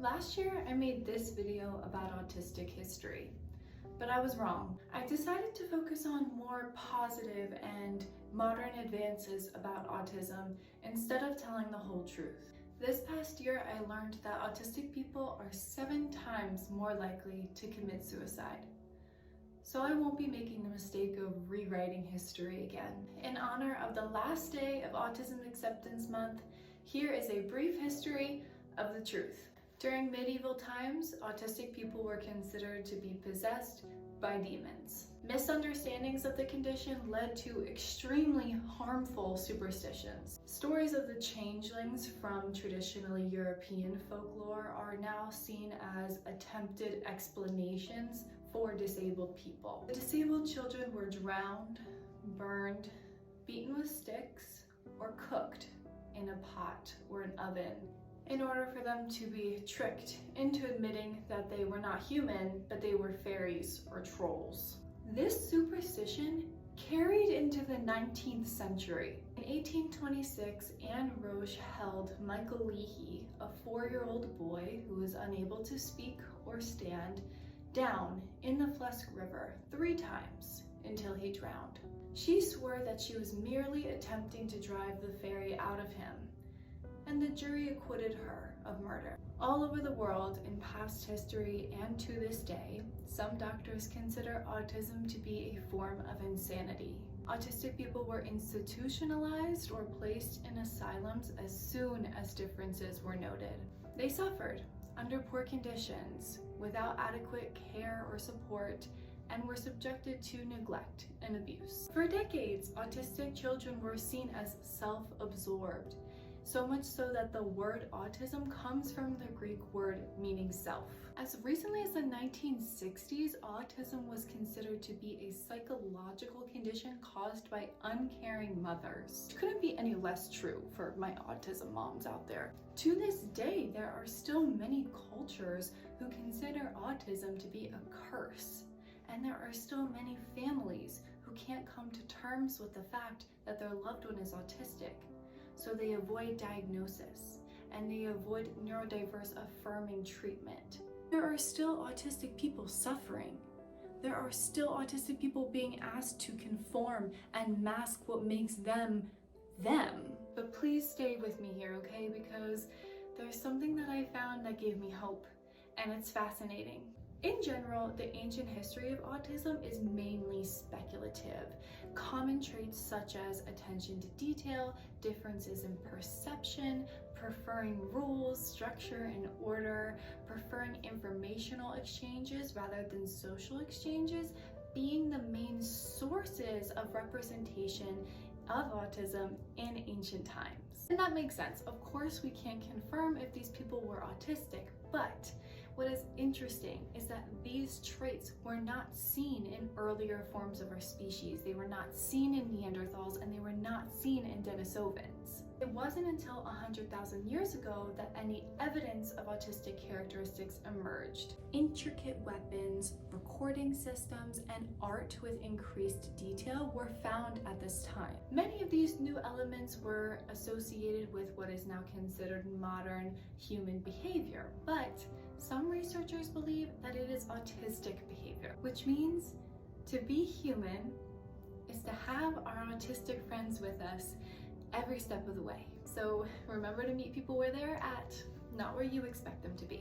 Last year, I made this video about autistic history, but I was wrong. I decided to focus on more positive and modern advances about autism instead of telling the whole truth. This past year, I learned that autistic people are 7 times more likely to commit suicide. So I won't be making the mistake of rewriting history again. In honor of the last day of Autism Acceptance Month, here is a brief history of the truth. During medieval times, autistic people were considered to be possessed by demons. Misunderstandings of the condition led to extremely harmful superstitions. Stories of the changelings from traditionally European folklore are now seen as attempted explanations for disabled people. The disabled children were drowned, burned, beaten with sticks, or cooked in a pot or an oven in order for them to be tricked into admitting that they were not human, but they were fairies or trolls. This superstition carried into the 19th century. In 1826, Anne Roche held Michael Leahy, a 4-year-old boy who was unable to speak or stand, down in the Flesk River 3 times until he drowned. She swore that she was merely attempting to drive the fairy out of him, and the jury acquitted her of murder. All over the world, in past history and to this day, some doctors consider autism to be a form of insanity. Autistic people were institutionalized or placed in asylums as soon as differences were noted. They suffered under poor conditions, without adequate care or support, and were subjected to neglect and abuse. For decades, autistic children were seen as self-absorbed, so much so that the word autism comes from the Greek word meaning self. As recently as the 1960s, autism was considered to be a psychological condition caused by uncaring mothers. It couldn't be any less true for my autism moms out there. To this day, there are still many cultures who consider autism to be a curse. And there are still many families who can't come to terms with the fact that their loved one is autistic. So they avoid diagnosis and they avoid neurodiverse affirming treatment. There are still autistic people suffering. There are still autistic people being asked to conform and mask what makes them them. But please stay with me here, okay? Because there's something that I found that gave me hope, and it's fascinating. In general, the ancient history of autism is mainly speculative. Common traits such as attention to detail, differences in perception, preferring rules, structure, and order, preferring informational exchanges rather than social exchanges, being the main sources of representation of autism in ancient times. And that makes sense. Of course, we can't confirm if these people were autistic, but what is interesting is that these traits were not seen in earlier forms of our species. They were not seen in Neanderthals, and they were not seen in Denisovans. It wasn't until 100,000 years ago that any evidence of autistic characteristics emerged. Intricate weapons, recording systems, and art with increased detail were found at this time. Many of these new elements were associated with what is now considered modern human behavior, but some researchers believe that it is autistic behavior, which means to be human is to have our autistic friends with us every step of the way. So remember to meet people where they're at, not where you expect them to be.